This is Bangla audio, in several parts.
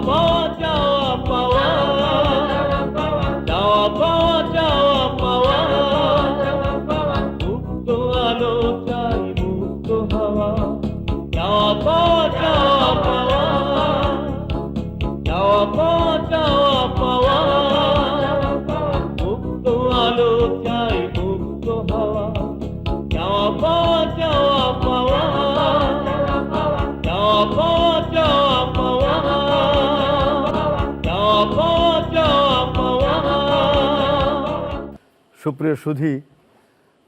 পাওয়া চাওয়া পাওয়া চাওয়া পাওয়া চাওয়া পাওয়া মুক্ত আলো চাই মুক্ত হাওয়া চাওয়া পাওয়া চাওয়া পাওয়া চাওয়া পাওয়া চাওয়া পাওয়া মুক্ত আলো চাই মুক্ত হাওয়া চাওয়া পাওয়া চাওয়া পাওয়া চাওয়া পাওয়া চাওয়া পাওয়া চাওয়া পাওয়া চাওয়া পাওয়া। সুপ্রিয় সুধী,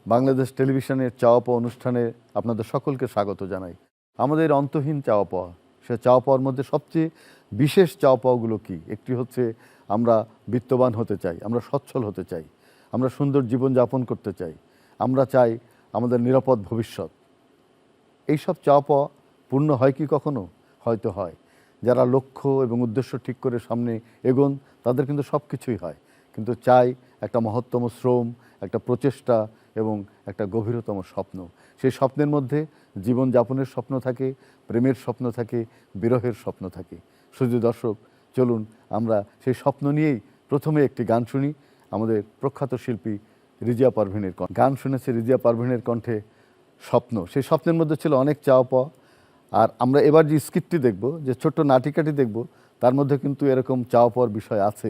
বাংলাদেশ টেলিভিশনের চাওয়া পাওয়া অনুষ্ঠানে আপনাদের সকলকে স্বাগত জানাই। আমাদের অন্তহীন চাওয়া পাওয়া, সে চাওয়া পাওয়ার মধ্যে সবচেয়ে বিশেষ চাওয়া পাওয়াগুলো কি? একটি হচ্ছে আমরা বিত্তবান হতে চাই, আমরা সচ্ছল হতে চাই, আমরা সুন্দর জীবনযাপন করতে চাই, আমরা চাই আমাদের নিরাপদ ভবিষ্যৎ। এইসব চাওয়া পাওয়া পূর্ণ হয় কি কখনো? হয়তো হয়। যারা লক্ষ্য এবং উদ্দেশ্য ঠিক করে সামনে এগোন তাদের কিন্তু সব কিছুই হয়, কিন্তু চাই একটা মহত্তম শ্রম, একটা প্রচেষ্টা এবং একটা গভীরতম স্বপ্ন। সেই স্বপ্নের মধ্যে জীবনযাপনের স্বপ্ন থাকে, প্রেমের স্বপ্ন থাকে, বিরহের স্বপ্ন থাকে। শুধু দর্শক, চলুন আমরা সেই স্বপ্ন নিয়েই প্রথমে একটি গান শুনি আমাদের প্রখ্যাত শিল্পী রিজিয়া পারভীনের কণ্ঠে। গান শুনেছে রিজিয়া পারভীনের কণ্ঠে স্বপ্ন। সেই স্বপ্নের মধ্যে ছিল অনেক চাওয়া পাওয়া। আর আমরা এবার যে স্কিটটি দেখব, যে ছোট্ট নাটিকাটি দেখব, তার মধ্যে কিন্তু এরকম চাওয়া পাওয়ার বিষয় আছে।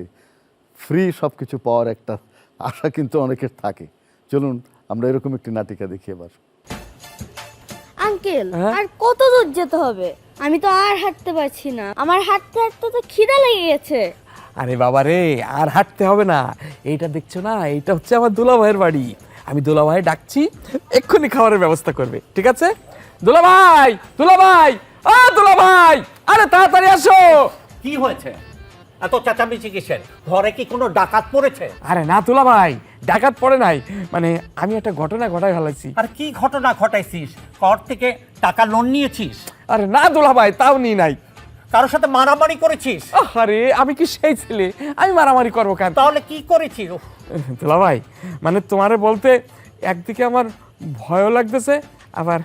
ফ্রি সব কিছু পাওয়ার একটা আশা কিন্তু অনেকের থাকে। চলুন আমরা এরকম একটি নাটিকা দেখি এবার। আঙ্কেল, আর কত দূর যেতে হবে? আমি তো আর হাঁটতে পারছি না, আমার হাঁটতে হাঁটতে তো খিদা লেগে গেছে। আরে বাবা রে, আর হাঁটতে হবে না। এইটা দেখছো না, এইটা হচ্ছে আমার দুলাভাইয়ের বাড়ি। আমি দুলাভাই ডাকছি, এক্ষুনি খাবারের ব্যবস্থা করবে, ঠিক আছে? দুলাভাই, দুলাভাই, দুলাভাই, আরে তাড়াতাড়ি আসো। কি হয়েছে? এত চেঁচামেচি কিসের? ঘরে কি কোনো ডাকাত পড়েছে? আরে না দুলাভাই, ডাকাত পড়ে নাই, মানে আমি একটা ঘটনা ঘটাই ফেলাইছি। আর কি ঘটনা ঘটাইছিস? কর থেকে টাকা লোন নিয়েছিস? আরে না দুলাভাই, তাও নি নাই। কারোর সাথে মারামারি করেছিস? আরে আমি কি সেই ছেলে, আমি মারামারি করবো কেন? তাহলে কি করেছিস? দুলাভাই, মানে তোমারে বলতে একদিকে আমার ভয়ও লাগতেছে, আবার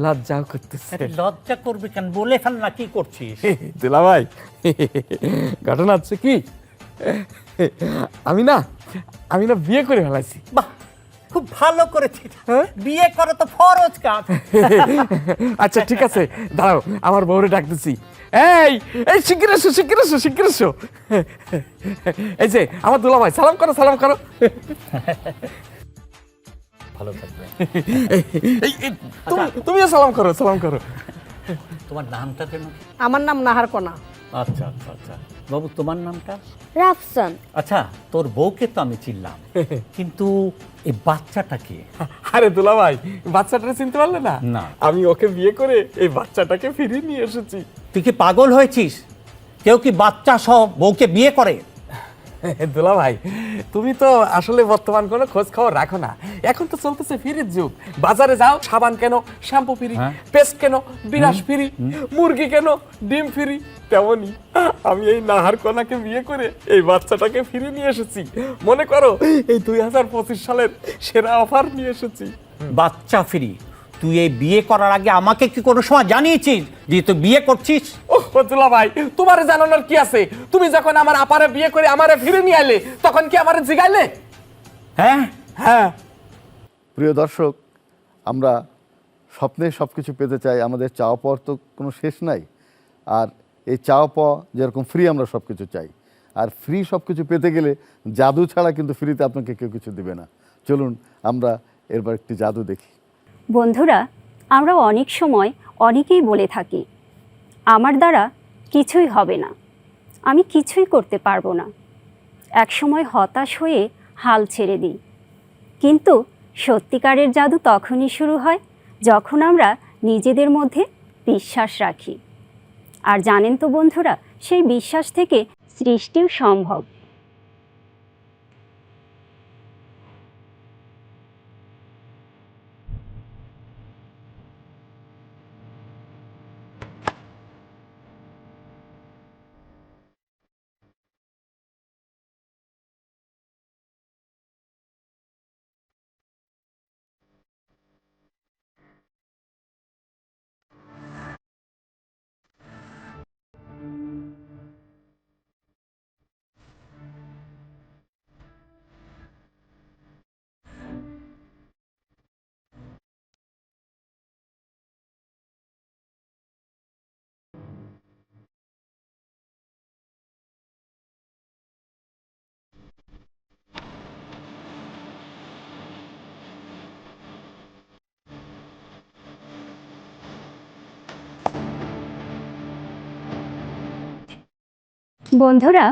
লজ্জাও করতেছে। লজ্জা করবি কেন? বলে ফেল না, কি করছিস? দুলাভাই, ঘটনা হচ্ছে কি, আমি না বিয়ে করে ফেলাইছি। বাহ, খুব ভালো করেছিস। বিয়ে করে তো ফরজ কাজ। আচ্ছা ঠিক আছে, দাঁড়াও, আমার বউরে ডাকতেছি। এই এই শিগগির এসো, শিগগির এসো, শিগগির এসো। এই যে আমার দুলাভাই, সালাম করো, সালাম করো। ভালো থাকবে। তুমিও সালাম করো, সালাম করো। তোমার নামটা যেন? আমার নাম নাহার কণা। আচ্ছা আচ্ছা আচ্ছা। বাবু, তোমার নামটা? রাফসান। আচ্ছা, তোর বউকে তো আমি চিনলাম, কিন্তু এই বাচ্চাটাকে? আরে দুলাভাই, বাচ্চাটাকে চিনতে পারলে না? না। আমি ওকে বিয়ে করে এই বাচ্চাটাকে ফিরিয়ে নিয়ে এসেছি। তুই কি পাগল হয়েছিস? কেউ কি বাচ্চা সহ বউকে বিয়ে করে? দুলাভাই, তুমি তো আসলে বর্তমান কোনো খোঁজ খবর রাখো না। এখন তো চলতেছে ফ্রির যুগ। বাজারে যাও, সাবান কেন, শ্যাম্পু ফ্রি, পেস্ট কেন, বিরাস ফ্রি, মুরগি কেন, ডিম ফ্রি। তেমনি আমি এই নাহার কণাকে বিয়ে করে এই বাচ্চাটাকে ফিরে নিয়ে এসেছি। মনে করো এই 2025 সালের সেরা অফার নিয়ে এসেছি। বাচ্চা ফ্রি? তুই এই বিয়ে করার আগে আমাকে কি কোনো সময় জানিয়েছিস যে তুই বিয়ে করছিস? ও দুলাভাই, তোমারে জানানোর কি আছে? তুমি যখন আমার আপারে বিয়ে করে আমারে ফিরে নিয়ে আইলে, তখন কি আমারে জিগাইলে? হ্যাঁ হ্যাঁ। প্রিয় দর্শক, আমরা স্বপ্নে সব কিছু পেতে চাই, আমাদের চাওয়া পাওয়ার তো কোনো শেষ নাই। আর এই চাওয়া পাওয়া যেরকম ফ্রি, আমরা সব কিছু চাই। আর ফ্রি সব কিছু পেতে গেলে জাদু ছাড়া কিন্তু ফ্রিতে আপনাকে কেউ কিছু দেবে না। চলুন আমরা এরপর একটি জাদু দেখি। বন্ধুরা, আমরা অনেক সময় অনেকেই বলে থাকি, আমার দ্বারা কিছুই হবে না, আমি কিছুই করতে পারবো না। একসময় হতাশ হয়ে হাল ছেড়ে দিই। কিন্তু সত্যিকারের জাদু তখনই শুরু হয় যখন আমরা নিজেদের মধ্যে বিশ্বাস রাখি। আর জানেন তো বন্ধুরা, সেই বিশ্বাস থেকে সৃষ্টিও সম্ভব। বন্ধুরা,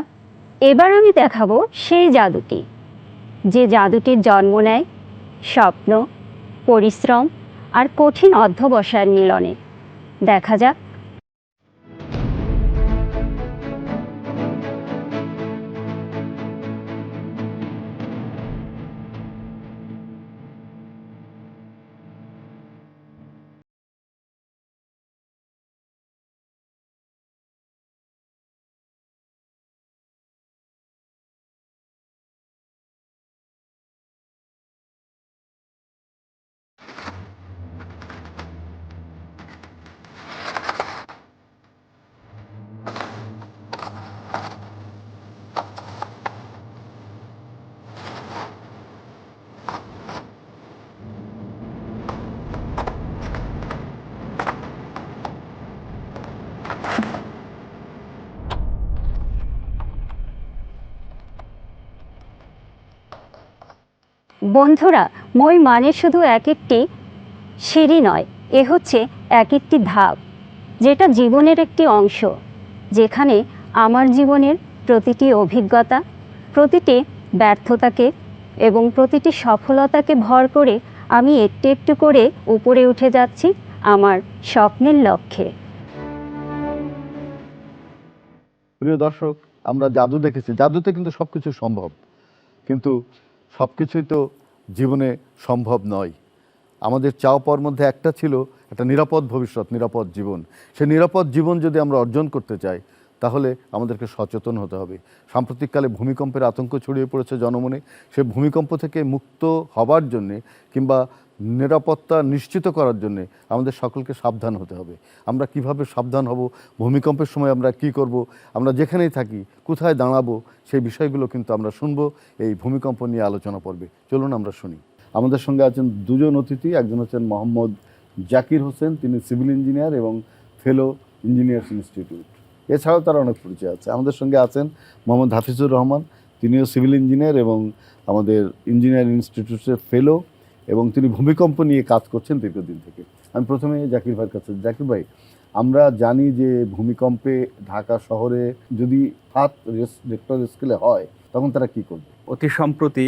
এবার আমি দেখাবো সেই জাদুটি, যে জাদুটির জন্ম নেয় স্বপ্ন, পরিশ্রম আর কঠিন অধ্যবসায়ের মিলনে। দেখা যাক। বন্ধুরা, মই মানে শুধু এক একটি সিঁড়ি নয়, এ হচ্ছে এক একটি ধাপ, যেটা জীবনের একটি অংশ, যেখানে আমার জীবনের প্রতিটি অভিজ্ঞতা, প্রতিটি ব্যর্থতাকে এবং প্রতিটি সফলতাকে ভর করে আমি একটু একটু করে উপরে উঠে যাচ্ছি আমার স্বপ্নের লক্ষ্যে। প্রিয় দর্শক, আমরা জাদু দেখেছি, জাদুতে কিন্তু সবকিছু সম্ভব, কিন্তু সবকিছুই তো জীবনে সম্ভব নয়। আমাদের চাওয়া পাওয়ার মধ্যে একটা ছিল একটা নিরাপদ ভবিষ্যৎ, নিরাপদ জীবন। সেই নিরাপদ জীবন যদি আমরা অর্জন করতে চাই, তাহলে আমাদেরকে সচেতন হতে হবে। সাম্প্রতিককালে ভূমিকম্পের আতঙ্ক ছড়িয়ে পড়েছে জনমনে। সে ভূমিকম্প থেকে মুক্ত হবার জন্যে কিংবা নিরাপত্তা নিশ্চিত করার জন্যে আমাদের সকলকে সাবধান হতে হবে। আমরা কিভাবে সাবধান হব, ভূমিকম্পের সময় আমরা কি করব, আমরা যেখানেই থাকি কোথায় দাঁড়াবো, সেই বিষয়গুলো কিন্তু আমরা শুনবো এই ভূমিকম্প নিয়ে আলোচনা পর্বে। চলুন আমরা শুনি। আমাদের সঙ্গে আছেন দুজন অতিথি। একজন হচ্ছেন মোহাম্মদ জাকির হোসেন, তিনি সিভিল ইঞ্জিনিয়ার এবং ফেলো ইঞ্জিনিয়ার্স ইনস্টিটিউট। এছাড়াও তার অনেক পরিচয় আছে। আমাদের সঙ্গে আছেন মোহাম্মদ হাফিজুর রহমান, তিনিও সিভিল ইঞ্জিনিয়ার এবং আমাদের ইঞ্জিনিয়ার ইনস্টিটিউটের ফেলো, এবং তিনি ভূমিকম্প নিয়ে কাজ করছেন দীর্ঘদিন থেকে। আমি প্রথমে জাকির ভাইয়ের কাছে। জাকির ভাই, আমরা জানি যে ভূমিকম্পে ঢাকা শহরে যদি 7 রিক্টার স্কেলে হয় তখন তারা কি করবে? অতি সম্প্রতি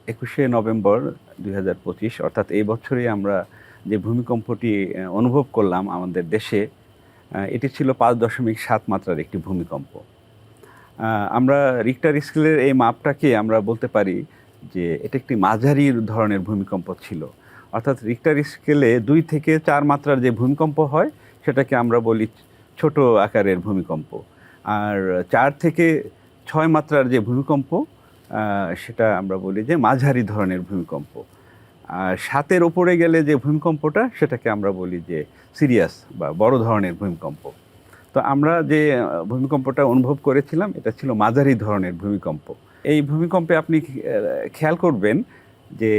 21শে নভেম্বর 2025, অর্থাৎ এই বছরই আমরা যে ভূমিকম্পটি অনুভব করলাম আমাদের দেশে, এটি ছিল 5.7 মাত্রার একটি ভূমিকম্প। আমরা রিক্টার স্কেলের এই মাপটাকে আমরা বলতে পারি যে এটা একটি মাঝারি ধরনের ভূমিকম্প ছিল। অর্থাৎ রিক্টার স্কেলে 2 থেকে 4 মাত্রার যে ভূমিকম্প হয় সেটাকে আমরা বলি ছোট আকারের ভূমিকম্প, আর 4 থেকে 6 মাত্রার যে ভূমিকম্প সেটা আমরা বলি যে মাঝারি ধরনের ভূমিকম্প। আর 7-এর ওপরে গেলে যে ভূমিকম্পটা সেটাকে আমরা বলি যে সিরিয়াস বা বড় ধরনের ভূমিকম্প। তো আমরা যে ভূমিকম্পটা অনুভব করেছিলাম এটা ছিল মাঝারি ধরনের ভূমিকম্প। এই ভূমিকম্পে আপনি খেয়াল করবেন যে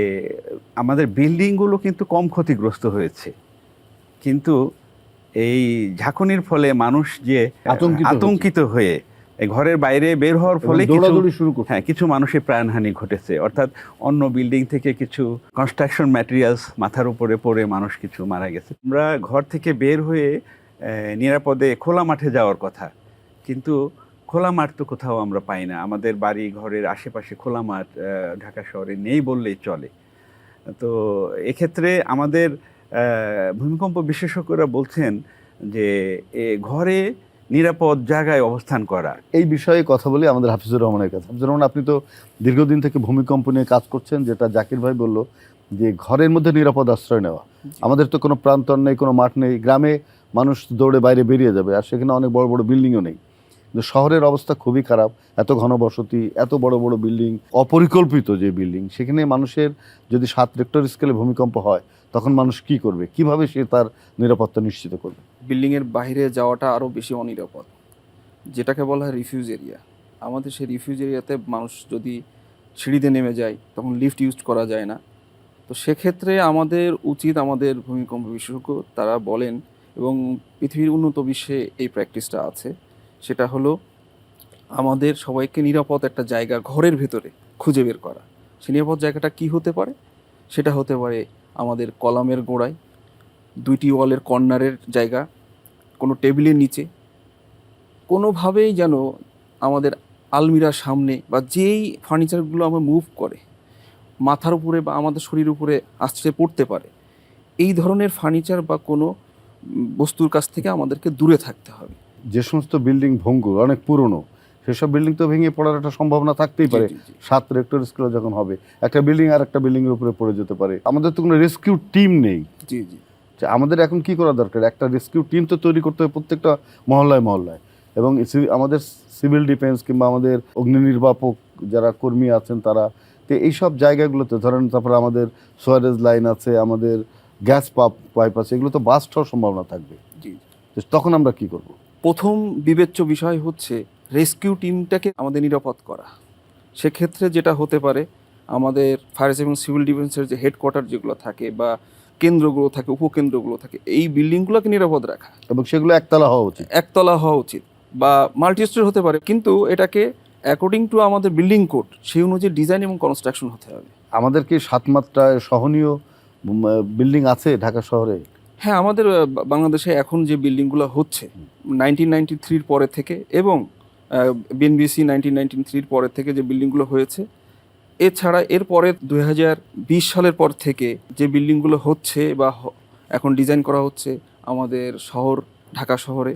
আমাদের বিল্ডিংগুলো কিন্তু কম ক্ষতিগ্রস্ত হয়েছে, কিন্তু এই ঝাঁকুনির ফলে মানুষ যে আতঙ্কিত হয়ে ঘরের বাইরে বের হওয়ার ফলে কিছু মানুষের প্রাণহানি ঘটেছে। অর্থাৎ অন্য বিল্ডিং থেকে কিছু কনস্ট্রাকশন ম্যাটেরিয়ালস মাথার উপরে পড়ে মানুষ কিছু মারা গেছে। আমরা ঘর থেকে বের হয়ে নিরাপদে খোলা মাঠে যাওয়ার কথা, কিন্তু খোলা মাঠ তো কোথাও আমরা পাই না। আমাদের বাড়ি ঘরের আশেপাশে খোলা মাঠ ঢাকা শহরে নেই বললেই চলে। তো এক্ষেত্রে আমাদের ভূমিকম্প বিশেষজ্ঞরা বলছেন যে ঘরে নিরাপদ জায়গায় অবস্থান করা। এই বিষয়ে কথা বলি আমাদের হাফিজুর রহমানের কাছে। হাফিজুর রহমান, আপনি তো দীর্ঘদিন থেকে ভূমিকম্প নিয়ে কাজ করছেন, যেটা জাকির ভাই বলল যে ঘরের মধ্যে নিরাপদ আশ্রয় নেওয়া। আমাদের তো কোনো প্রান্তর নেই, কোনো মাঠ নেই, গ্রামে মানুষ দৌড়ে বাইরে বেরিয়ে যাবে, আর সেখানে অনেক বড় বড় বিল্ডিংও নেই। কিন্তু শহরের অবস্থা খুবই খারাপ, এত ঘনবসতি, এত বড় বড় বিল্ডিং, অপরিকল্পিত যে বিল্ডিং, সেখানে মানুষের যদি 7 রিক্টার স্কেলে ভূমিকম্প হয় তখন মানুষ কি করবে, কিভাবে সে তার নিরাপত্তা নিশ্চিত করবে? বিল্ডিংয়ের বাইরে যাওয়াটা আরও বেশি অনিরাপদ, যেটাকে বলা হয় রিফিউজ এরিয়া। আমাদের সেই রিফিউজ এরিয়াতে মানুষ যদি সিঁড়িতে নেমে যায় তখন লিফট ইউজ করা যায় না। তো সেক্ষেত্রে আমাদের উচিত, আমাদের ভূমিকম্প বিশেষজ্ঞ তারা বলেন, এবং পৃথিবীর উন্নত বিশ্বে এই প্র্যাকটিসটা আছে, সেটা হলো আমাদের সবাইকে নিরাপদ একটা জায়গা ঘরের ভেতরে খুঁজে বের করা। সেই নিরাপদ জায়গাটা কি হতে পারে? সেটা হতে পারে আমাদের কলামের গোড়ায়, 2টি ওয়ালের কর্নারের জায়গা, কোনো টেবিলের নিচে, কোনোভাবেই যেন আমাদের আলমিরার সামনে বা যেই ফার্নিচারগুলো আমরা মুভ করে মাথার উপরে বা আমাদের শরীর উপরে আছড়ে পড়তে পারে, এই ধরনের ফার্নিচার বা কোনো বস্তুর কাছ থেকে আমাদেরকে দূরে থাকতে হবে। যে সমস্ত বিল্ডিং ভঙ্গুর অনেক পুরনো, সেসব বিল্ডিং তো ভেঙে পড়ার একটা সম্ভাবনা থাকতেই পারে। জি, জি, জি। 7 রেক্টর স্কেলে যখন হবে, একটা বিল্ডিং আর একটা বিল্ডিং এর উপরে পড়ে যেতে পারে। আমাদের তো কোনো রেস্কিউ টিম নেই। জি জি যে আমাদের এখন কি করা দরকার, একটা রেস্কিউ টিম তো তৈরি করতে হবে প্রত্যেকটা মহল্লায় মহল্লায়, এবং আমাদের সিভিল ডিফেন্স কিংবা আমাদের অগ্নি নির্বাপক যারা কর্মী আছেন তারা, তো এইসব জায়গাগুলোতে ধরেন, তারপরে আমাদের সোয়ারেজ লাইন আছে, আমাদের গ্যাস পাইপ আছে, এগুলো তো বাস্ট হওয়ার সম্ভাবনা থাকবে। জি। তো তখন আমরা কি করব? প্রথম বিবেচ্য বিষয় হচ্ছে রেস্কিউ টিমটাকে আমাদের নিরাপদ করা। সেক্ষেত্রে যেটা হতে পারে, আমাদের ফায়ার এবং সিভিল ডিফেন্সের যে হেডকোয়ার্টার যেগুলো থাকে বা কেন্দ্রগুলো থাকে, উপকেন্দ্রগুলো থাকে, এই বিল্ডিংগুলোকে নিরাপদ রাখা। এবং সেগুলো একতলা হওয়া উচিত। একতলা হওয়া উচিত বা মাল্টিস্টোরি হতে পারে, কিন্তু এটাকে অ্যাকর্ডিং টু আমাদের বিল্ডিং কোড সেই অনুযায়ী ডিজাইন এবং কনস্ট্রাকশন হতে হবে। আমাদের কি 7 মাত্রায় সহনীয় বিল্ডিং আছে ঢাকা শহরে? হ্যাঁ, আমাদের বাংলাদেশে এখন যে বিল্ডিংগুলো হচ্ছে 1993 পরে থেকে এবং বিএনবিসি 1993 পরে থেকে যে বিল্ডিংগুলো হয়েছে, এছাড়া এরপরে 2020 সালের পর থেকে যে বিল্ডিংগুলো হচ্ছে বা এখন ডিজাইন করা হচ্ছে আমাদের শহর ঢাকা শহরে,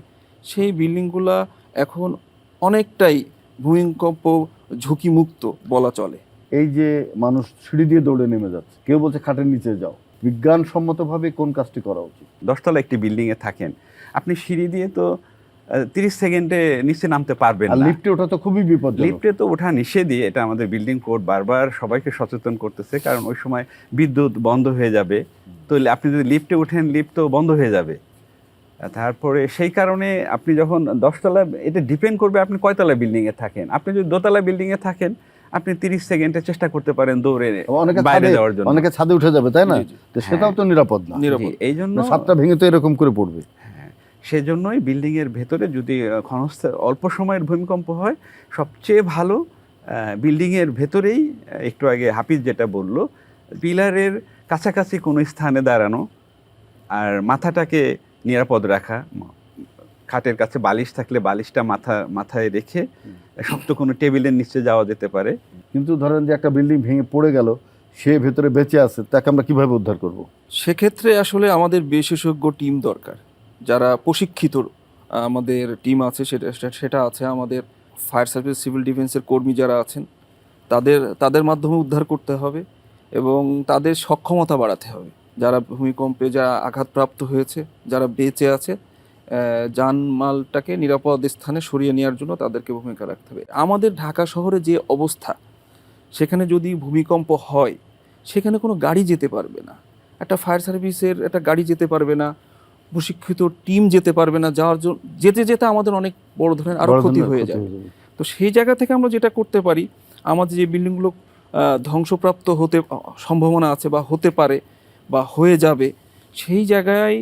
সেই বিল্ডিংগুলো এখন অনেকটাই ভূমিকম্প ঝুঁকিমুক্ত বলা চলে। এই যে মানুষ সিঁড়ি দিয়ে দৌড়ে নেমে যাচ্ছে, কেউ বলছে খাটের নিচে যাও, বিজ্ঞানসম্মতভাবে কোন কাজটি করা উচিত? 10 তলা একটি বিল্ডিংয়ে থাকেন, আপনি সিঁড়ি দিয়ে তো 30 সেকেন্ডে নিচে নামতে পারবেন আর না। লিফটে ওঠা তো খুবই বিপজ্জনক। লিফটে তো ওঠা নিষেধই, এটা আমাদের বিল্ডিং কোড বারবার সবাইকে সচেতন করতেছে, কারণ ওই সময় বিদ্যুৎ বন্ধ হয়ে যাবে। তো আপনি যদি লিফটে ওঠেন, লিফট তো বন্ধ হয়ে যাবে। তারপরে সেই কারণে আপনি যখন 10 তলা, এটা ডিপেন্ড করবে আপনি কয়তলা বিল্ডিংয়ে থাকেন। আপনি যদি দোতলা বিল্ডিংয়ে থাকেন, আপনি 30 সেকেন্ডে চেষ্টা করতে পারেন দৌড়ে অনেকে বাইরে যাওয়ার জন্য। অনেকে ছাদে উঠে যাবে, তাই না? তো সেটাও তো নিরাপদ না। নিরাপদ। এই জন্য ছাদটা ভেঙে তো এরকম করে পড়বে। সেজন্যই বিল্ডিংয়ের ভেতরে যদি অল্প সময়ের ভূমিকম্প হয়, সবচেয়ে ভালো বিল্ডিংয়ের ভেতরেই, একটু আগে হাফিজ যেটা বললো, পিলারের কাছাকাছি কোনো স্থানে দাঁড়ানো আর মাথাটাকে নিরাপদ রাখা। খাটের কাছে বালিশ থাকলে বালিশটা মাথায় রেখে শক্ত কোনো টেবিলের নিচে যাওয়া যেতে পারে। কিন্তু ধরেন যে একটা বিল্ডিং ভেঙে পড়ে গেল, সে ভেতরে বেঁচে আছে, তাকে আমরা কিভাবে উদ্ধার করব? সেক্ষেত্রে আসলে আমাদের বিশেষজ্ঞ টিম দরকার, যারা প্রশিক্ষিত আমাদের টিম আছে, সেটা আছে আমাদের ফায়ার সার্ভিস সিভিল ডিফেন্সের কর্মী যারা আছেন, তাদের মাধ্যমে উদ্ধার করতে হবে এবং তাদের সক্ষমতা বাড়াতে হবে। যারা ভূমিকম্পে যারা আঘাতপ্রাপ্ত হয়েছে, যারা বেঁচে আছে, জানমালটাকে নিরাপদ স্থানে সরিয়ে নেওয়ার জন্য তাদেরকে ভূমিকা রাখতে হবে। আমাদের ঢাকা শহরে যে অবস্থা, সেখানে যদি ভূমিকম্প হয়, সেখানে কোনো গাড়ি যেতে পারবে না, একটা ফায়ার সার্ভিসের একটা গাড়ি যেতে পারবে না, প্রশিক্ষিত টিম যেতে পারবে না। যাওয়ার জন্য যেতে যেতে আমাদের অনেক বড় ধরনের আরও ক্ষতি হয়ে যাবে। তো সেই জায়গা থেকে আমরা যেটা করতে পারি, আমাদের যে বিল্ডিংগুলো ধ্বংসপ্রাপ্ত হতে সম্ভাবনা আছে বা হতে পারে বা হয়ে যাবে, সেই জায়গায়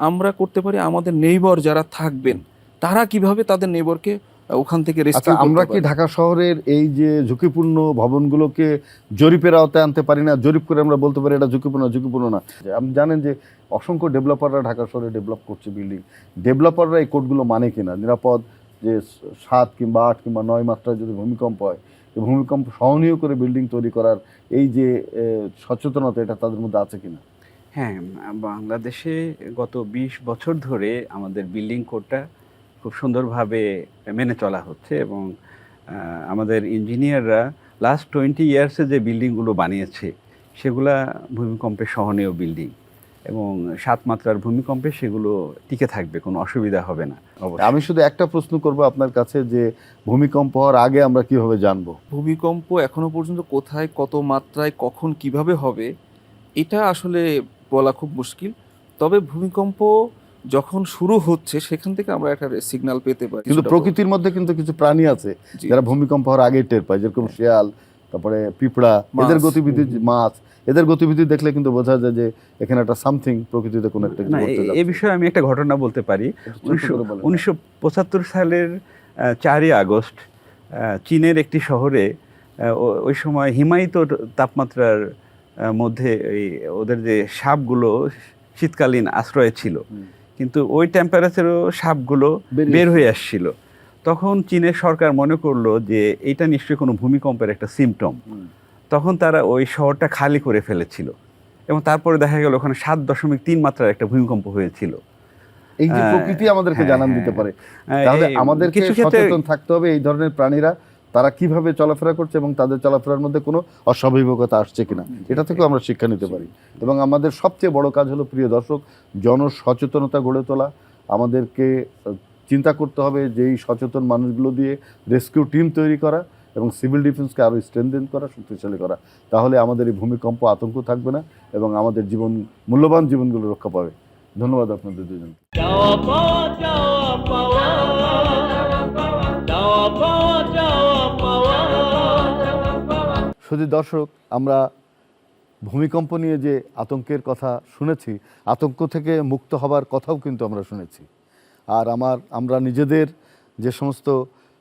আমরা করতে পারি আমাদের নেইবর যারা থাকবেন, তারা কিভাবে তাদের নেইবরকে ওখান থেকে রেস্কিউ করতে পারে। আমরা কি ঢাকা শহরের এই যে ঝুঁকিপূর্ণ ভবনগুলোকে জরিপের আওতায় আনতে পারি না? জরিপ করে আমরা বলতে পারি এটা ঝুঁকিপূর্ণ না। আপনি জানেন যে অসংখ্য ডেভেলপাররা ঢাকা শহরে ডেভেলপ করছে বিল্ডিং। ডেভেলপাররা এই কোডগুলো মানে কিনা, নিরাপদ যে 7 কিংবা 8 কিংবা 9 মাত্রায় যদি ভূমিকম্প হয়, এই ভূমিকম্প সহনীয় করে বিল্ডিং তৈরি করার এই যে সচেতনতা, এটা তাদের মধ্যে আছে কিনা? হ্যাঁ, বাংলাদেশে গত 20 বছর ধরে আমাদের বিল্ডিং কোডটা খুব সুন্দরভাবে মেনে চলা হচ্ছে এবং আমাদের ইঞ্জিনিয়াররা লাস্ট 20 ইয়ার্সে যে বিল্ডিংগুলো বানিয়েছে, সেগুলা ভূমিকম্পে সহনীয় বিল্ডিং এবং 7 মাত্রার ভূমিকম্পে সেগুলো টিকে থাকবে, কোনো অসুবিধা হবে না। আমি শুধু একটা প্রশ্ন করব আপনার কাছে, যে ভূমিকম্প হওয়ার আগে আমরা কিভাবে জানবো? ভূমিকম্প এখনো পর্যন্ত কোথায়, কত মাত্রায়, কখন, কিভাবে হবে, এটা আসলে বলা খুব মুশকিল। তবে ভূমিকম্প যখন শুরু হচ্ছে, সেখান থেকে আমরা একটা সিগন্যাল পেতে পারি। কিন্তু প্রকৃতির মধ্যে কিন্তু কিছু প্রাণী আছে যারা ভূমিকম্প হওয়ার আগে টের পায়, যেরকম শিয়াল, তারপরে পিঁপড়া, এদের গতিবিধি, মাছ, এদের গতিবিধি দেখলে কিন্তু বোঝা যায় যে এখানে একটা সামথিং, প্রকৃতিতে কোনো একটা কিছু ঘটতে যাচ্ছে। এই বিষয়ে আমি একটা ঘটনা বলতে পারি। 1975 সালের 4ই আগস্ট চীনের একটি শহরে, ওই সময় হিমায়িত তাপমাত্রার মধ্যে ওদের যে সাপগুলো শীতকালীন আশ্রয়ে ছিল, কিন্তু ওই টেম্পারেচারও সাপগুলো বের হয়ে আসছিল। তখন চীনের সরকার মনে করলো যে এটা নিশ্চয়ই কোনো ভূমিকম্পের একটা সিমটম। তখন তারা ওই শহরটা খালি করে ফেলেছিল এবং তারপরে দেখা গেল ওখানে 7.3 মাত্রার একটা ভূমিকম্প হয়েছিল। এই যে প্রকৃতি আমাদেরকে জানান দিতে পারে, তাহলে আমাদেরকে কিছু ক্ষেত্রে সচেতন থাকতে হবে এই ধরনের প্রাণীরা তারা কিভাবে চলাফেরা করছে এবং তাদের চলাফেরার মধ্যে কোনো অস্বাভাবিকতা আসছে কিনা, এটা থেকেও আমরা শিক্ষা নিতে পারি। এবং আমাদের সবচেয়ে বড় কাজ হলো, প্রিয় দর্শক, জনসচেতনতা গড়ে তোলা। আমাদেরকে চিন্তা করতে হবে যে এই সচেতন মানুষগুলো দিয়ে রেস্কিউ টিম তৈরি করা এবং সিভিল ডিফেন্সকে আরও স্ট্রেনথেন করা, শক্তিশালী করা। তাহলে আমাদের এই ভূমিকম্প আতঙ্ক থাকবে না এবং আমাদের মূল্যবান জীবনগুলো রক্ষা পাবে। ধন্যবাদ আপনাদের দুজন। চাওয়া পাওয়া চাওয়া পাওয়া চাওয়া পাওয়া চাওয়া পাওয়া। শুধু দর্শক, আমরা ভূমিকম্প নিয়ে যে আতঙ্কের কথা শুনেছি, আতঙ্ক থেকে মুক্ত হবার কথাও কিন্তু আমরা শুনেছি। আর আমরা নিজেদের যে সমস্ত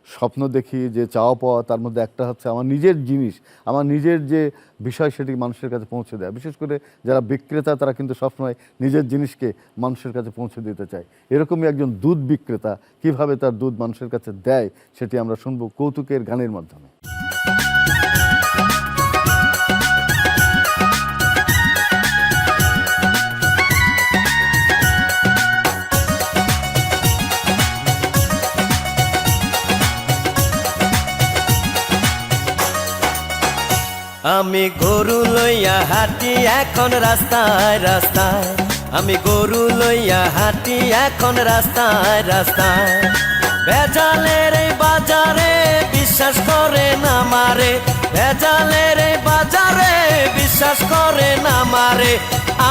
স্বপ্ন দেখি, যে চাওয়া পাওয়া, তার মধ্যে একটা হচ্ছে আমার নিজের জিনিস, আমার নিজের যে বিষয় সেটি মানুষের কাছে পৌঁছে দেয়। বিশেষ করে যারা বিক্রেতা তারা কিন্তু সবসময় নিজের জিনিসকে মানুষের কাছে পৌঁছে দিতে চায়। এরকমই একজন দুধ বিক্রেতা কিভাবে তার দুধ মানুষের কাছে দেয় সেটি আমরা শুনবো কৌতুকের গানের মাধ্যমে। আমি গরু লইয়া হাঁটি এখন রাস্তায় রাস্তায়, আমি গরু লইয়া হাঁটি এখন রাস্তায় রাস্তায়। ভেজালের এই বাজারে বিশ্বাস করে না মারে, ভেজালের এই বাজারে বিশ্বাস করে না মারে।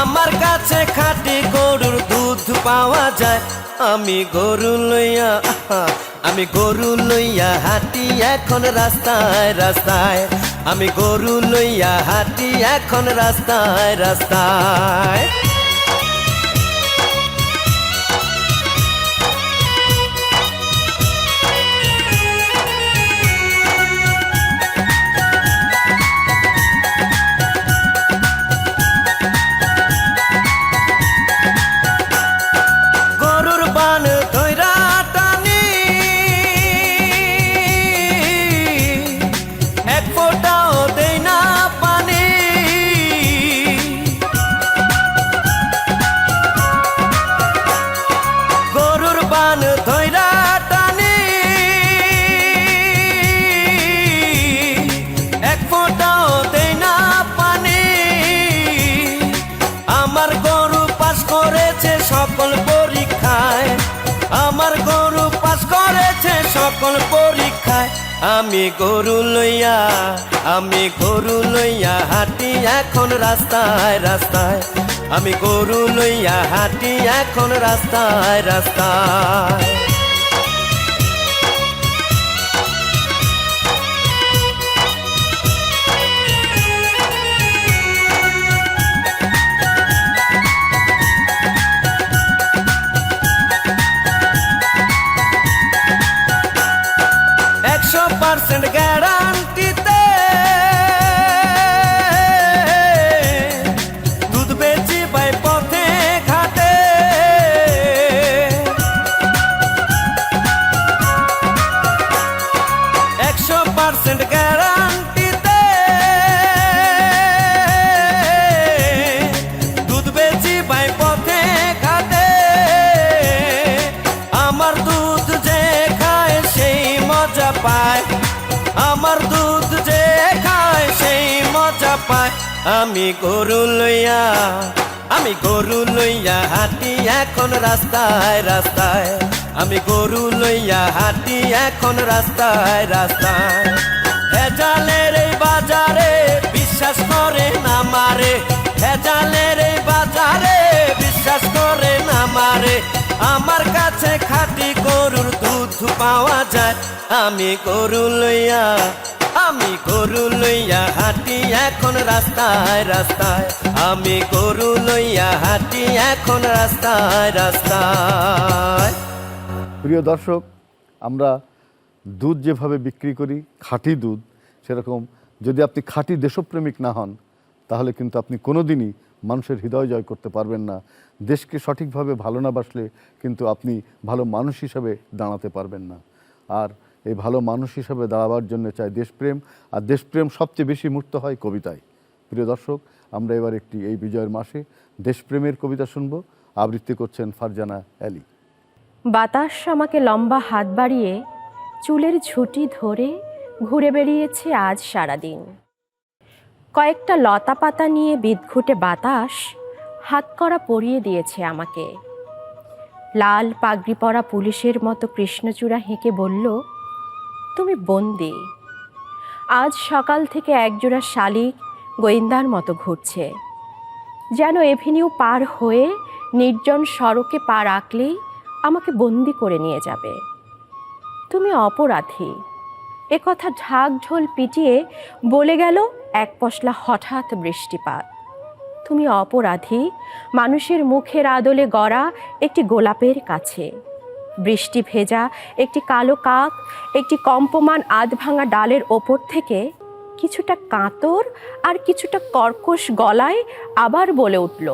আমার কাছে খাঁটি গরুর দুধ পাওয়া যায়। আমি গরু লইয়া হাঁটি এখন রাস্তায় রাস্তায়, আমি গরু লইয়া হাঁটি এখন রাস্তায় রাস্তায়। গরুর বান ধইরা টানি, এক ফোঁটাও দেই না পানি। গরুর বান ধইরা টানি, এক ফোঁটাও দেই না পানি। আমার গরু পাস করেছে সকল পরীক্ষায়, আমার গরু পাস করেছে সকল পরীক্ষায়। আমি গরু লইয়া হাঁটি এখন রাস্তায় রাস্তায়, আমি গরু লইয়া হাঁটি এখন রাস্তায় রাস্তায়। গ্যারান্টিতে দুধ বেচি পাই পথে ঘাটে। 100% গ্যারান্টিতে দুধ বেচি পাই পথে ঘাটে। আমার দুধ যে খায় সেই মজা পায়, আমার দুধ যে খায় সেই মজা পায়। আমি গরু লইয়া হাঁটি এখন রাস্তায় রাস্তায়, আমি গরু লইয়া হাঁটি এখন রাস্তায় রাস্তায়। ভেজালের এই বাজারে বিশ্বাস করে না মারে, ভেজালের এই বাজারে বিশ্বাস করে না মারে। আমার কাছে খাঁটি গরুর দুধ পাওয়া যায়। আমি গরু লইয়া হাঁটি এখন রাস্তায় রাস্তায়, আমি গরু লইয়া হাঁটি এখন রাস্তায় রাস্তায়। প্রিয় দর্শক, আমরা দুধ যেভাবে বিক্রি করি, খাঁটি দুধ, সেরকম যদি আপনি খাঁটি দেশপ্রেমিক না হন তাহলে কিন্তু আপনি কোনোদিনই মানুষের হৃদয় জয় করতে পারবেন না। দেশকে সঠিকভাবে ভালো না বাসলে কিন্তু আপনি ভালো মানুষ হিসাবে দাঁড়াতে পারবেন না। আর এই ভালো মানুষ হিসেবে দাঁড়াবার জন্য চাই দেশপ্রেম, আর দেশপ্রেম সবচেয়ে বেশি মূর্ত হয় কবিতায়। প্রিয় দর্শক, আমরা এবার একটি এই বিজয়ের মাসে দেশপ্রেমের কবিতা শুনব। আবৃত্তি করছেন ফারজানা আলী। বাতাস আমাকে লম্বা হাত বাড়িয়ে চুলের ঝুঁটি ধরে ঘুরে বেরিয়েছে আজ সারাদিন। কয়েকটা লতা পাতা নিয়ে বিদঘুটে বাতাস হাতকড়া পরিয়ে দিয়েছে আমাকে। লাল পাগড়ি পরা পুলিশের মতো কৃষ্ণচূড়া হেঁকে বলল, তুমি বন্দি। আজ সকাল থেকে একজোড়া শালিক গোয়েন্দার মতো ঘুরছে, যেন এভিনিউ পার হয়ে নির্জন সড়কে পা রাখলেই আমাকে বন্দি করে নিয়ে যাবে। তুমি অপরাধী, একথা ঢাক ঢোল পিটিয়ে বলে গেল এক পশলা হঠাৎ বৃষ্টিপাত। তুমি অপরাধী মানুষের মুখের আদলে গড়া একটি গোলাপের কাছে। বৃষ্টি ভেজা একটি কালো কাক একটি কম্পমান আধ ভাঙা ডালের ওপর থেকে কিছুটা কাতর আর কিছুটা কর্কশ গলায় আবার বলে উঠল,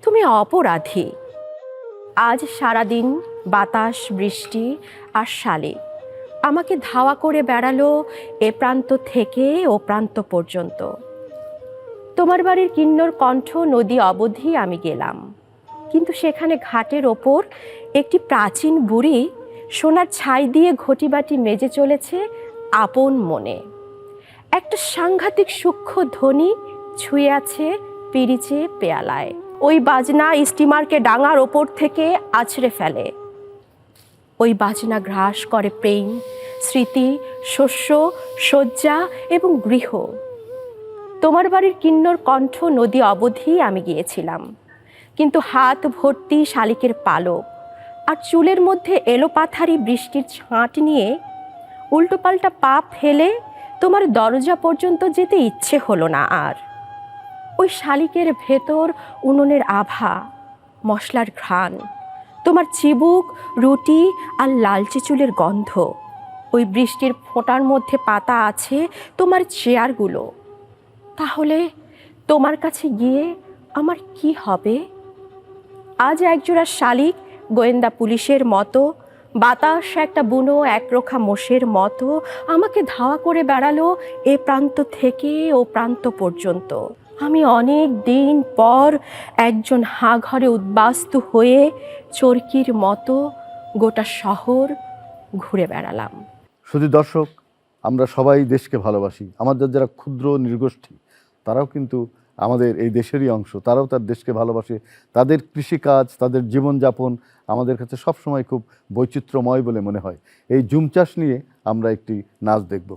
তুমি অপরাধী। আজ সারাদিন বাতাস, বৃষ্টি আর শালিক আমাকে ধাওয়া করে বেড়ালো এ প্রান্ত থেকে ও প্রান্ত পর্যন্ত। তোমার বাড়ির কিন্নর কণ্ঠ নদী অবধি আমি গেলাম, কিন্তু সেখানে ঘাটের ওপর একটি প্রাচীন বুড়ি সোনার ছাই দিয়ে ঘটিবাটি মেজে চলেছে আপন মনে। একটা সাংঘাতিক সূক্ষ্ম ধ্বনি ছুঁয়ে আছে পিরিচে পেয়ালায়। ওই বাজনা স্টিমারকে ডাঙার ওপর থেকে আছড়ে ফেলে। ওই বাজনা গ্রাস করে প্রেম, স্মৃতি, শস্য, শয্যা এবং গৃহ। তোমার বাড়ির কিন্নর কণ্ঠ নদী অবধি আমি গিয়েছিলাম, কিন্তু হাত ভর্তি শালিকের পালক আর চুলের মধ্যে এলোপাথারি বৃষ্টির ছাঁট নিয়ে উল্টোপাল্টা পা ফেলে তোমার দরজা পর্যন্ত যেতে ইচ্ছে হলো না আর। ওই শালিকের ভেতর উনুনের আভা, মশলার ঘ্রাণ, তোমার চিবুক, রুটি আর লালচে চুলের গন্ধ। ওই বৃষ্টির ফোঁটার মধ্যে পাতা আছে তোমার চেয়ারগুলো। তাহলে তোমার কাছে গিয়ে আমার কি হবে? আজ একজোড়া শালিক গোয়েন্দা পুলিশের মতো, বাতাস একটা বুনো একরোখা মোষের মতো আমাকে ধাওয়া করে বেড়ালো এ প্রান্ত থেকে ও প্রান্ত পর্যন্ত। আমি অনেক দিন পর একজন হাঁ ঘরে উদ্বাস্তু হয়ে চরকির মতো গোটা শহর ঘুরে বেড়ালাম। শুধু দর্শক, আমরা সবাই দেশকে ভালোবাসি। আমাদের যারা ক্ষুদ্র নৃগোষ্ঠী, তারাও কিন্তু আমাদের এই দেশেরই অংশ। তারাও তার দেশকে ভালোবাসে। তাদের কৃষিকাজ, তাদের জীবনযাপন আমাদের কাছে সবসময় খুব বৈচিত্র্যময় বলে মনে হয়। এই জুম চাষ নিয়ে আমরা একটি নাচ দেখব।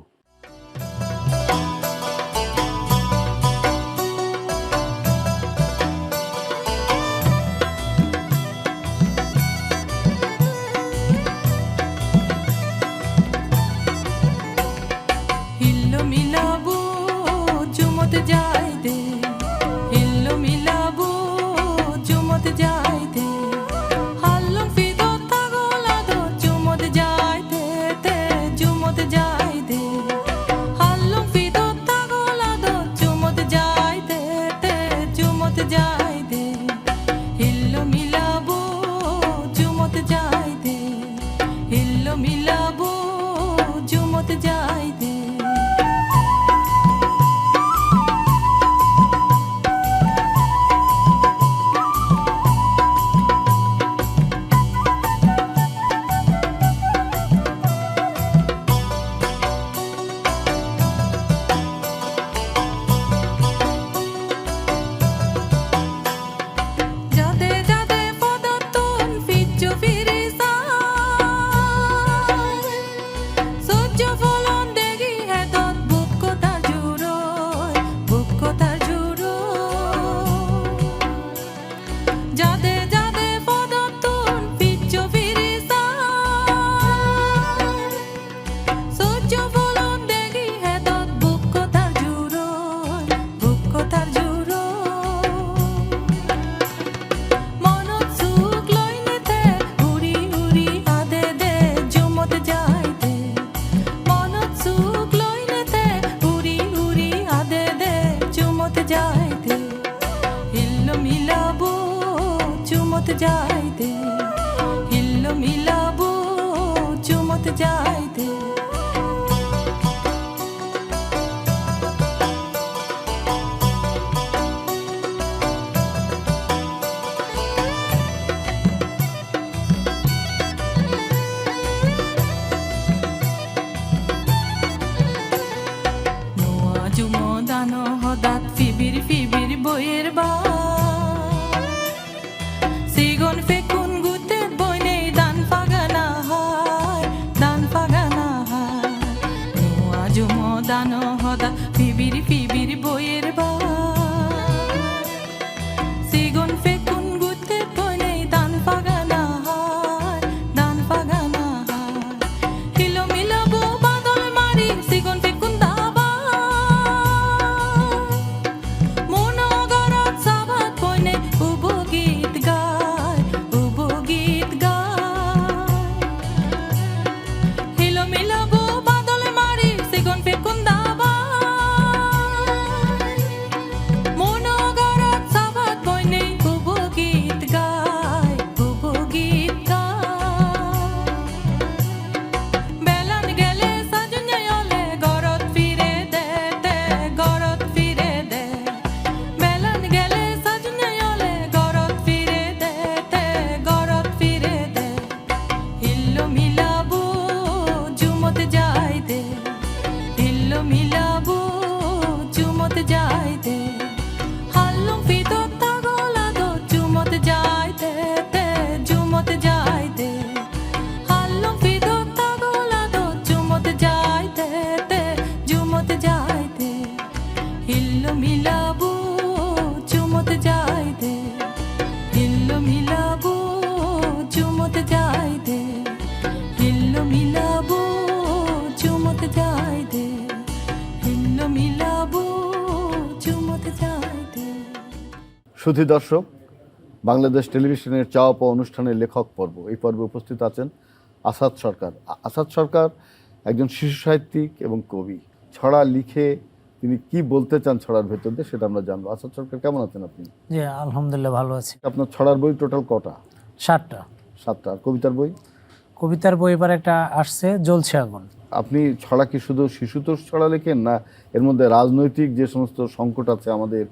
চুমত চুমত যাইতে নোয়া জুমো দানো হদাত ফিবির ফিবির বইয়ের বা সিগন ফেকুন গুতে বইনে দান পাগানা হয় দান পাগানা হয় নোয়া জুমো দানো হদা ফিবির ফিবির বইয়ের বা সিগন ফেকুন গুতে বইনে দান পাগানা হয় দান পাগানা হয় হিলো মিলাবো বাদল মারি সিগন ফেকুন দাবা মনোগরত সাবাত বইনে উবো গীত গায় উবো গীত গায় হিলো মিলাবো বাদল মারি সিগন ফেকুন দাবা মনোগরত সাবাত বইনে উবো গীত গায় উবো গীত গায় বেলান গেলে সাজনে অলে গরত ফিরে দে গরত ফিরে দে বেলান গেলে সাজনে অলে গরত ফিরে দে গরত ফিরে দে হিল্লো মিলাবো জুমত যাই দে হিল্লো মিলাবো জুমত যাই দে হাল্লুম ফিতো তাগলা দো জুমত যাই দে জুমত যাই দে হাল্লুম ফিতো তাগলা দো জুমত যাই দে জুমত যাই দে হিল্লো মিলাবো জুমত যাই দে হিল্লো মিলাবো জুমত যাই দে হিল্লো মিলাবো জুমত যাই দে হিল্লো মিলাবো জুমত যাই দে। সুধী দর্শক, বাংলাদেশ টেলিভিশনের চাওয়া পাওয়া অনুষ্ঠানের লেখক পর্ব, এই পর্বে উপস্থিত আছেন আসাদ সরকার। আসাদ সরকার একজন শিশু সাহিত্যিক এবং কবি। ছড়া লিখে তিনি কি বলতে চান ছড়ার ভেতর দিয়ে সেটা আমরা জানবো। আসাদ সরকার, কেমন আছেন আপনি? জি আলহামদুলিল্লাহ ভালো আছি। আপনার ছড়ার বই টোটাল কটা? 7টা। 7টা। আর কবিতার বই? কবিতার বই এবার একটা আসছে, জ্বলছে আগুন। আপনি ছড়া কি শুধু শিশুতোষ ছড়া লেখেন, না এর মধ্যে রাজনৈতিক যে সমস্ত সংকট আছে আমাদের,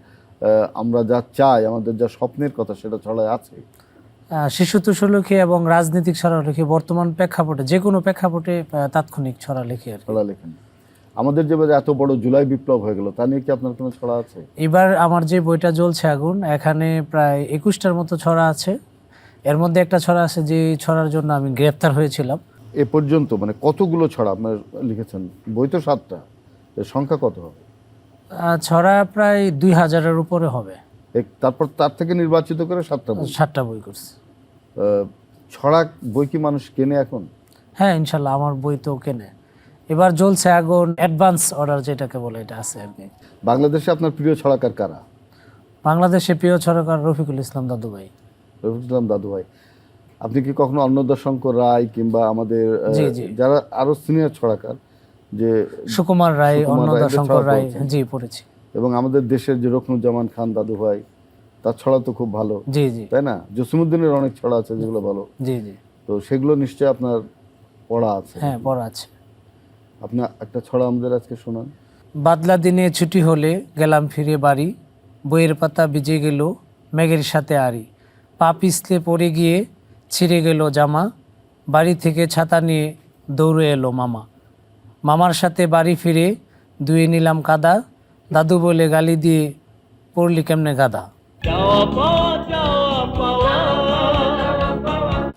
আমরা যা চাই, আমাদের যা স্বপ্নের কথা, সেটা ছড়ায় আছে? শিশুতোষ লিখে এবং রাজনৈতিক ছড়া লিখে, বর্তমান প্রেক্ষাপটে যে কোনো প্রেক্ষাপটে তাৎক্ষণিক ছড়া লিখে আর কি। ছড়া লেখেন। আমাদের যে এত বড় জুলাই বিপ্লব হয়ে গেল, তা নিয়ে কি আপনার কোনো ছড়া আছে? এবার আমার যে বইটা জ্বলছে আগুন, এখানে প্রায় 21টার মতো ছড়া আছে। এর মধ্যে একটা ছড়া আছে যে ছড়ার জন্য আমি গ্রেপ্তার হয়েছিলাম। এ পর্যন্ত মানে কতগুলো ছড়া আপনার লিখেছেন? বই তো 7টা, এর সংখ্যা কত হবে? ছড়া প্রায় 2000-এর উপরে হবে। তারপর তার থেকে নির্বাচিত করে 7টা বই করছি। ছড়া বই কি মানুষ কেনে এখন? হ্যাঁ ইনশাল্লাহ আমার বই তো কেনে। এবার জ্বলছে আগুন অ্যাডভান্স অর্ডার যেটাকে বলে, এটা আছে আর কি। বাংলাদেশে আপনার প্রিয় ছড়াকার কারা? বাংলাদেশে প্রিয় ছড়াকার রফিকুল ইসলাম দাদু ভাই। রফিকুল ইসলাম দাদু ভাই। আপনি কি কখনো অন্নদাশঙ্কর রায় কিংবা আমাদের যারা আরো সিনিয়র ছড়াকার, যে সুকুমার রায়, অন্নদাশঙ্কর রায়, জি পড়েছি। এবং আমাদের দেশের যে রকনুজ্জামান খান দাদু ভাই, তার ছড়া তো খুব ভালো, জি জি, তাই না? জসিমউদ্দিনের অনেক ছড়া আছে যেগুলো ভালো, জি জি। তো সেগুলো নিশ্চয়ই আপনার পড়া আছে? হ্যাঁ পড়া আছে। আপনি একটা ছড়া আমাদের আজকে শোনান। বাদলা দিনে ছুটি হলে গেলাম ফিরে বাড়ি, বইয়ের পাতা ভিজে গেল মেঘের সাথে আড়ি, পা পিছলে পড়ে গিয়ে ছিঁড়ে গেল জামা, বাড়ি থেকে ছাতা নিয়ে দৌড়ে এলো মামা, মামার সাথে বাড়ি ফিরে ধুয়ে নিলাম কাদা, দাদু বলে গালি দিয়ে পড়লি কেমনে গাদা।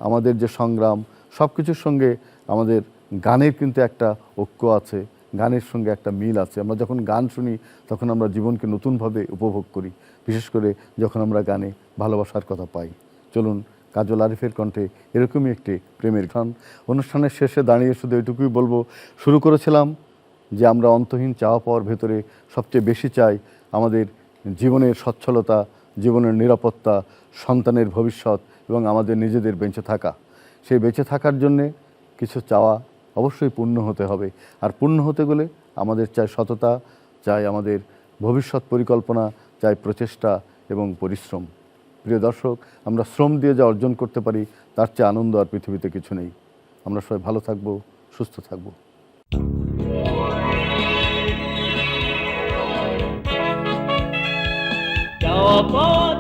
আমাদের যে সংগ্রাম, সব কিছুর সঙ্গে আমাদের গানের কিন্তু একটা ঐক্য আছে, গানের সঙ্গে একটা মিল আছে। আমরা যখন গান শুনি তখন আমরা জীবনকে নতুনভাবে উপভোগ করি, বিশেষ করে যখন আমরা গানে ভালোবাসার কথা পাই। চলুন কাজল আরিফের কণ্ঠে এরকমই একটি প্রেমের গান। অনুষ্ঠানের শেষে দাঁড়িয়ে শুধু এটুকুই বলবো, শুরু করেছিলাম যে আমরা অন্তহীন চাওয়া পাওয়ার ভেতরে সবচেয়ে বেশি চাই আমাদের জীবনের সচ্ছলতা, জীবনের নিরাপত্তা, সন্তানের ভবিষ্যৎ এবং আমাদের নিজেদের বেঁচে থাকা। সেই বেঁচে থাকার জন্যে কিছু চাওয়া অবশ্যই পূর্ণ হতে হবে। আর পূর্ণ হতে গেলে আমাদের চাই সততা, চাই আমাদের ভবিষ্যৎ পরিকল্পনা, চাই প্রচেষ্টা এবং পরিশ্রম। প্রিয় দর্শক, আমরা শ্রম দিয়ে যা অর্জন করতে পারি তার চেয়ে আনন্দ আর পৃথিবীতে কিছু নেই। আমরা সবাই ভালো থাকবো, সুস্থ থাকবো। চাওয়া পাওয়া